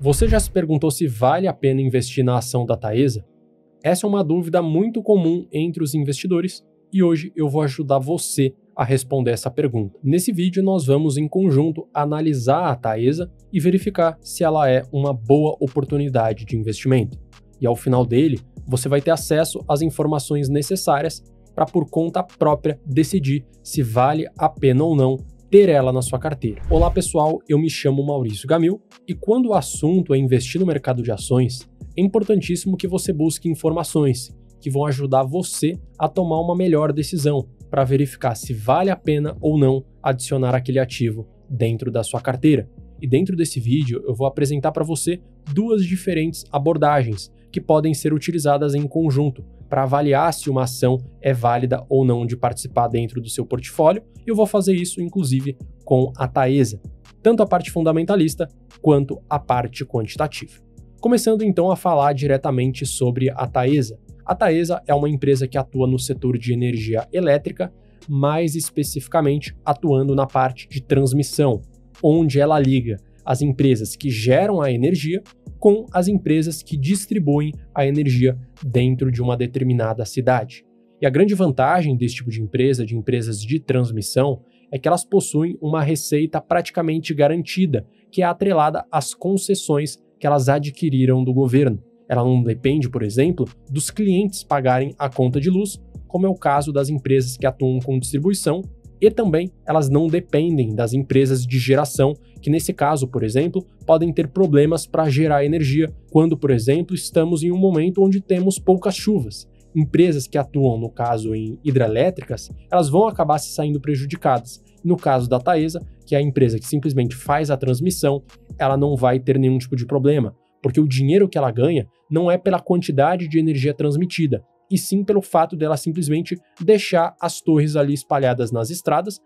Você já se perguntou se vale a pena investir na ação da Taesa? Essa é uma dúvida muito comum entre os investidores e hoje eu vou ajudar você a responder essa pergunta. Nesse vídeo nós vamos em conjunto analisar a Taesa e verificar se ela é uma boa oportunidade de investimento. E ao final dele, você vai ter acesso às informações necessárias para por conta própria decidir se vale a pena ou não ter ela na sua carteira. Olá pessoal, eu me chamo Maurício Gamil e quando o assunto é investir no mercado de ações, é importantíssimo que você busque informações que vão ajudar você a tomar uma melhor decisão para verificar se vale a pena ou não adicionar aquele ativo dentro da sua carteira. E dentro desse vídeo eu vou apresentar para você duas diferentes abordagens que podem ser utilizadas em conjunto para avaliar se uma ação é válida ou não de participar dentro do seu portfólio, e eu vou fazer isso inclusive com a Taesa, tanto a parte fundamentalista quanto a parte quantitativa. Começando então a falar diretamente sobre a Taesa. A Taesa é uma empresa que atua no setor de energia elétrica, mais especificamente atuando na parte de transmissão, onde ela liga as empresas que geram a energia com as empresas que distribuem a energia dentro de uma determinada cidade. E a grande vantagem desse tipo de empresas de transmissão, é que elas possuem uma receita praticamente garantida, que é atrelada às concessões que elas adquiriram do governo. Ela não depende, por exemplo, dos clientes pagarem a conta de luz, como é o caso das empresas que atuam com distribuição, e também elas não dependem das empresas de geração, que nesse caso, por exemplo, podem ter problemas para gerar energia quando, por exemplo, estamos em um momento onde temos poucas chuvas. Empresas que atuam, no caso, em hidrelétricas, elas vão acabar se saindo prejudicadas. No caso da Taesa, que é a empresa que simplesmente faz a transmissão, ela não vai ter nenhum tipo de problema, porque o dinheiro que ela ganha não é pela quantidade de energia transmitida, e sim pelo fato dela simplesmente deixar as torres ali espalhadas nas estradas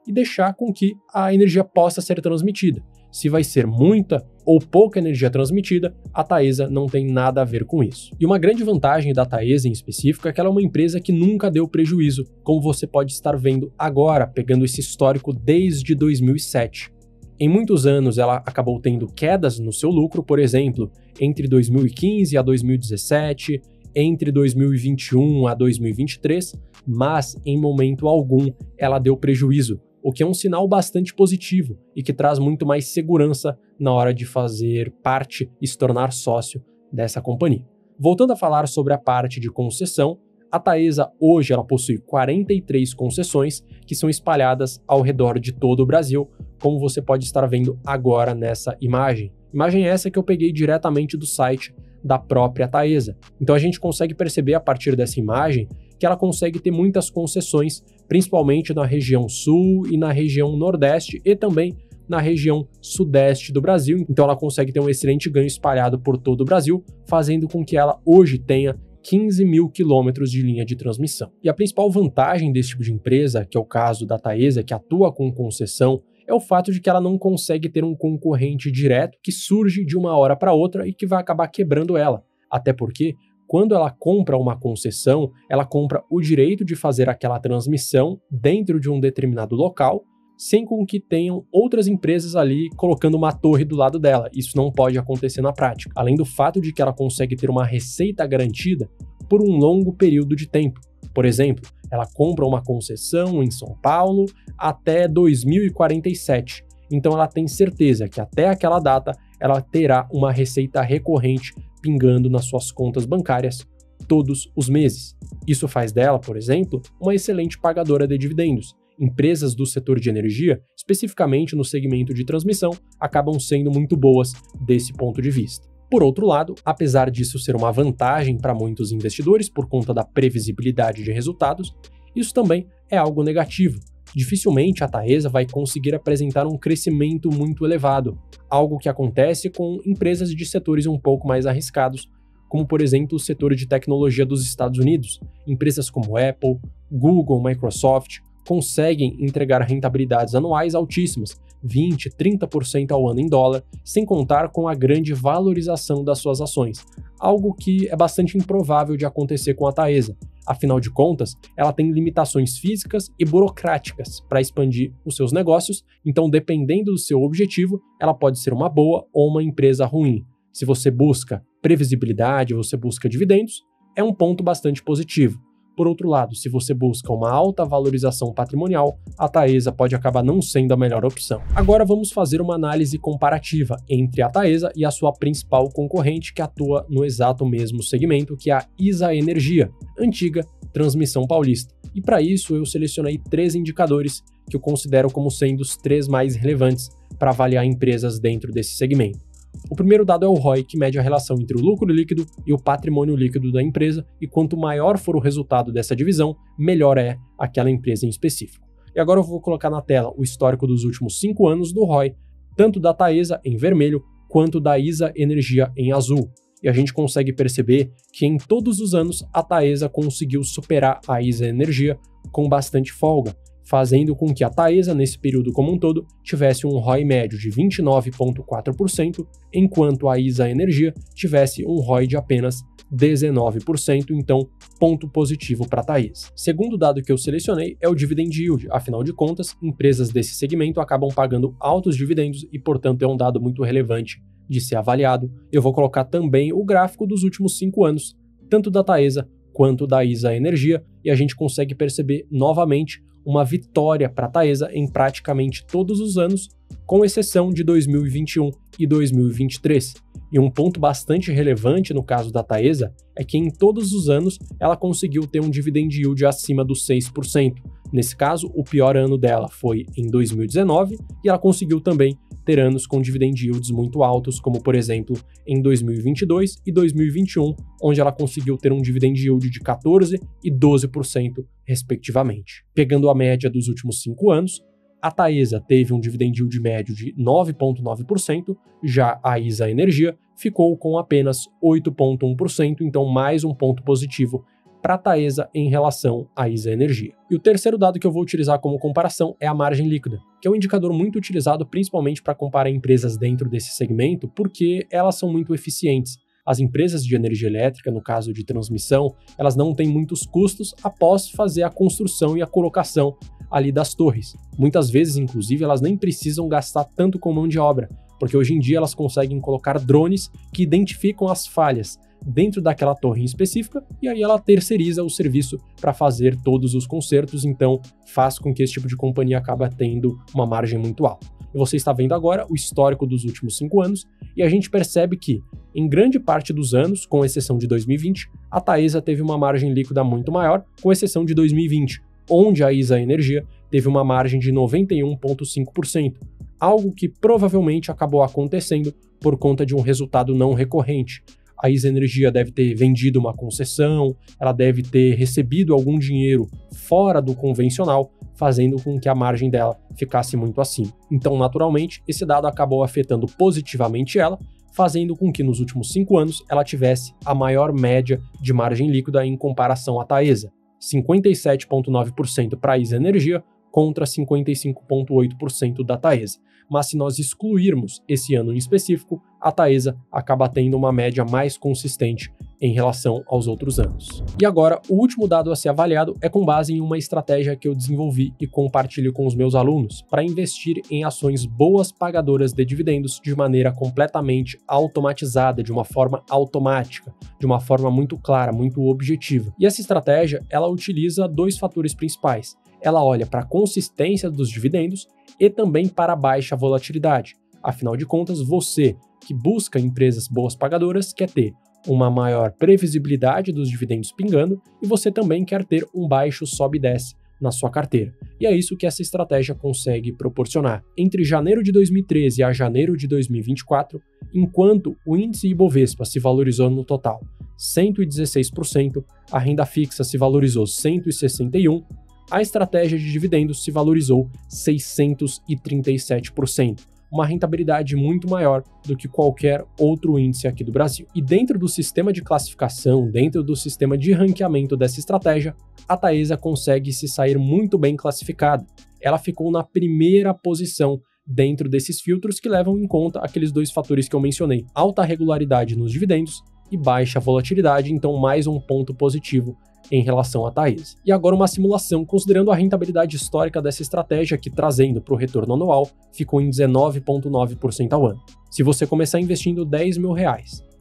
e deixar com que a energia possa ser transmitida. Se vai ser muita ou pouca energia transmitida, a Taesa não tem nada a ver com isso. E uma grande vantagem da Taesa em específico é que ela é uma empresa que nunca deu prejuízo, como você pode estar vendo agora, pegando esse histórico desde 2007. Em muitos anos ela acabou tendo quedas no seu lucro, por exemplo, entre 2015 a 2017, entre 2021 a 2023, mas em momento algum ela deu prejuízo, o que é um sinal bastante positivo e que traz muito mais segurança na hora de fazer parte e se tornar sócio dessa companhia. Voltando a falar sobre a parte de concessão, a Taesa hoje ela possui 43 concessões que são espalhadas ao redor de todo o Brasil, como você pode estar vendo agora nessa imagem. Imagem essa que eu peguei diretamente do site da própria Taesa. Então a gente consegue perceber a partir dessa imagem que ela consegue ter muitas concessões, principalmente na região sul e na região nordeste e também na região sudeste do Brasil. Então ela consegue ter um excelente ganho espalhado por todo o Brasil, fazendo com que ela hoje tenha 15 mil quilômetros de linha de transmissão. E a principal vantagem desse tipo de empresa, que é o caso da Taesa, que atua com concessão, é o fato de que ela não consegue ter um concorrente direto que surge de uma hora para outra e que vai acabar quebrando ela. Até porque, quando ela compra uma concessão, ela compra o direito de fazer aquela transmissão dentro de um determinado local, sem com que tenham outras empresas ali colocando uma torre do lado dela. Isso não pode acontecer na prática. Além do fato de que ela consegue ter uma receita garantida por um longo período de tempo. Por exemplo, ela compra uma concessão em São Paulo até 2047. Então ela tem certeza que até aquela data ela terá uma receita recorrente pingando nas suas contas bancárias todos os meses. Isso faz dela, por exemplo, uma excelente pagadora de dividendos. Empresas do setor de energia, especificamente no segmento de transmissão, acabam sendo muito boas desse ponto de vista. Por outro lado, apesar disso ser uma vantagem para muitos investidores por conta da previsibilidade de resultados, isso também é algo negativo. Dificilmente a Taesa vai conseguir apresentar um crescimento muito elevado, algo que acontece com empresas de setores um pouco mais arriscados, como por exemplo o setor de tecnologia dos Estados Unidos. Empresas como Apple, Google, Microsoft conseguem entregar rentabilidades anuais altíssimas, 20%, 30% ao ano em dólar, sem contar com a grande valorização das suas ações, algo que é bastante improvável de acontecer com a Taesa. Afinal de contas, ela tem limitações físicas e burocráticas para expandir os seus negócios, então dependendo do seu objetivo, ela pode ser uma boa ou uma empresa ruim. Se você busca previsibilidade, você busca dividendos, é um ponto bastante positivo. Por outro lado, se você busca uma alta valorização patrimonial, a Taesa pode acabar não sendo a melhor opção. Agora vamos fazer uma análise comparativa entre a Taesa e a sua principal concorrente que atua no exato mesmo segmento, que é a ISA Energia, antiga Transmissão Paulista. E para isso eu selecionei 3 indicadores que eu considero como sendo os 3 mais relevantes para avaliar empresas dentro desse segmento. O primeiro dado é o ROI, que mede a relação entre o lucro líquido e o patrimônio líquido da empresa, e quanto maior for o resultado dessa divisão, melhor é aquela empresa em específico. E agora eu vou colocar na tela o histórico dos últimos 5 anos do ROI, tanto da Taesa em vermelho, quanto da ISA Energia em azul. E a gente consegue perceber que em todos os anos a Taesa conseguiu superar a ISA Energia com bastante folga, fazendo com que a Taesa, nesse período como um todo, tivesse um ROI médio de 29,4%, enquanto a ISA Energia tivesse um ROI de apenas 19%, então ponto positivo para a Taesa. Segundo dado que eu selecionei é o Dividend Yield, afinal de contas, empresas desse segmento acabam pagando altos dividendos e, portanto, é um dado muito relevante de ser avaliado. Eu vou colocar também o gráfico dos últimos 5 anos, tanto da Taesa quanto da ISA Energia, e a gente consegue perceber novamente uma vitória para a Taesa em praticamente todos os anos, com exceção de 2021 e 2023. E um ponto bastante relevante no caso da Taesa é que em todos os anos ela conseguiu ter um dividend yield acima dos 6%. Nesse caso, o pior ano dela foi em 2019 e ela conseguiu também ter anos com dividend yields muito altos, como por exemplo em 2022 e 2021, onde ela conseguiu ter um dividend yield de 14% e 12% respectivamente. Pegando a média dos últimos 5 anos, a Taesa teve um dividend yield médio de 9,9%, já a ISA Energia ficou com apenas 8,1%, então mais um ponto positivo para a Taesa em relação à ISA Energia. E o terceiro dado que eu vou utilizar como comparação é a margem líquida, que é um indicador muito utilizado principalmente para comparar empresas dentro desse segmento, porque elas são muito eficientes. As empresas de energia elétrica, no caso de transmissão, elas não têm muitos custos após fazer a construção e a colocação ali das torres. Muitas vezes, inclusive, elas nem precisam gastar tanto com mão de obra, porque hoje em dia elas conseguem colocar drones que identificam as falhas dentro daquela torre em específica, e aí ela terceiriza o serviço para fazer todos os consertos, então faz com que esse tipo de companhia acabe tendo uma margem muito alta. E você está vendo agora o histórico dos últimos 5 anos, e a gente percebe que, em grande parte dos anos, com exceção de 2020, a Taesa teve uma margem líquida muito maior, com exceção de 2020, onde a ISA Energia teve uma margem de 91,5%, algo que provavelmente acabou acontecendo por conta de um resultado não recorrente. A ISA Energia deve ter vendido uma concessão, ela deve ter recebido algum dinheiro fora do convencional, fazendo com que a margem dela ficasse muito acima. Então, naturalmente, esse dado acabou afetando positivamente ela, fazendo com que nos últimos 5 anos ela tivesse a maior média de margem líquida em comparação à Taesa, 57,9% para a ISA Energia contra 55,8% da Taesa. Mas se nós excluirmos esse ano em específico, a Taesa acaba tendo uma média mais consistente em relação aos outros anos. E agora, o último dado a ser avaliado é com base em uma estratégia que eu desenvolvi e compartilho com os meus alunos para investir em ações boas pagadoras de dividendos de maneira completamente automatizada, de uma forma automática, de uma forma muito clara, muito objetiva. E essa estratégia, ela utiliza 2 fatores principais. Ela olha para a consistência dos dividendos e também para a baixa volatilidade. Afinal de contas, você que busca empresas boas pagadoras quer ter uma maior previsibilidade dos dividendos pingando e você também quer ter um baixo sobe e desce na sua carteira. E é isso que essa estratégia consegue proporcionar. Entre janeiro de 2013 a janeiro de 2024, enquanto o índice Ibovespa se valorizou no total 116%, a renda fixa se valorizou 161%, a estratégia de dividendos se valorizou 637%, uma rentabilidade muito maior do que qualquer outro índice aqui do Brasil. E dentro do sistema de classificação, dentro do sistema de ranqueamento dessa estratégia, a Taesa consegue se sair muito bem classificada. Ela ficou na primeira posição dentro desses filtros que levam em conta aqueles 2 fatores que eu mencionei, alta regularidade nos dividendos e baixa volatilidade, então mais um ponto positivo em relação à Taesa. E agora uma simulação considerando a rentabilidade histórica dessa estratégia que, trazendo para o retorno anual, ficou em 19,9% ao ano. Se você começar investindo R$10 mil,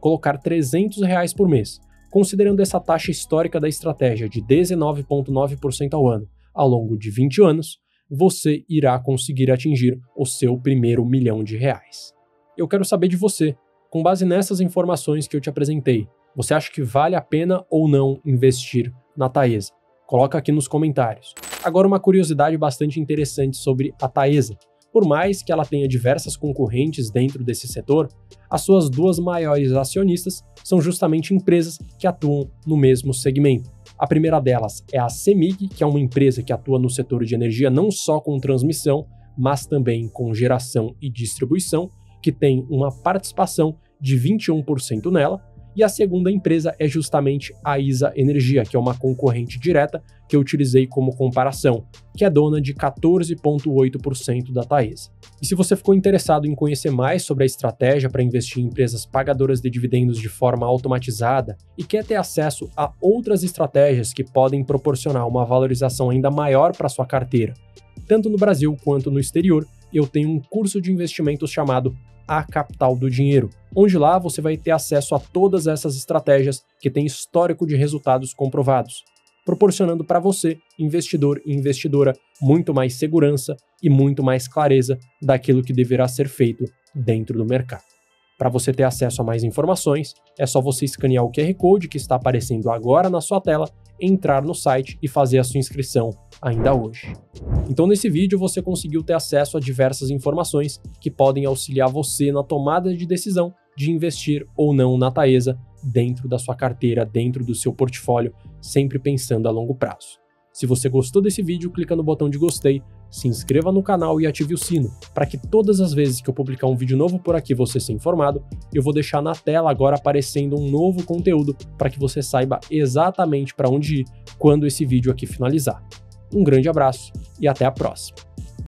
colocar R$300 por mês, considerando essa taxa histórica da estratégia de 19,9% ao ano ao longo de 20 anos, você irá conseguir atingir o seu primeiro R$1 milhão. Eu quero saber de você, com base nessas informações que eu te apresentei, você acha que vale a pena ou não investir na Taesa? Coloca aqui nos comentários. Agora uma curiosidade bastante interessante sobre a Taesa. Por mais que ela tenha diversas concorrentes dentro desse setor, as suas duas maiores acionistas são justamente empresas que atuam no mesmo segmento. A primeira delas é a CEMIG, que é uma empresa que atua no setor de energia não só com transmissão, mas também com geração e distribuição, que tem uma participação de 21% nela. E a segunda empresa é justamente a ISA Energia, que é uma concorrente direta que eu utilizei como comparação, que é dona de 14,8% da Taesa. E se você ficou interessado em conhecer mais sobre a estratégia para investir em empresas pagadoras de dividendos de forma automatizada e quer ter acesso a outras estratégias que podem proporcionar uma valorização ainda maior para sua carteira, tanto no Brasil quanto no exterior, eu tenho um curso de investimentos chamado A Capital do Dinheiro, onde lá você vai ter acesso a todas essas estratégias que têm histórico de resultados comprovados, proporcionando para você, investidor e investidora, muito mais segurança e muito mais clareza daquilo que deverá ser feito dentro do mercado. Para você ter acesso a mais informações, é só você escanear o QR Code que está aparecendo agora na sua tela, entrar no site e fazer a sua inscrição ainda hoje. Então nesse vídeo você conseguiu ter acesso a diversas informações que podem auxiliar você na tomada de decisão de investir ou não na Taesa dentro da sua carteira, dentro do seu portfólio, sempre pensando a longo prazo. Se você gostou desse vídeo, clica no botão de gostei, se inscreva no canal e ative o sino, para que todas as vezes que eu publicar um vídeo novo por aqui você seja informado. Eu vou deixar na tela agora aparecendo um novo conteúdo para que você saiba exatamente para onde ir quando esse vídeo aqui finalizar. Um grande abraço e até a próxima!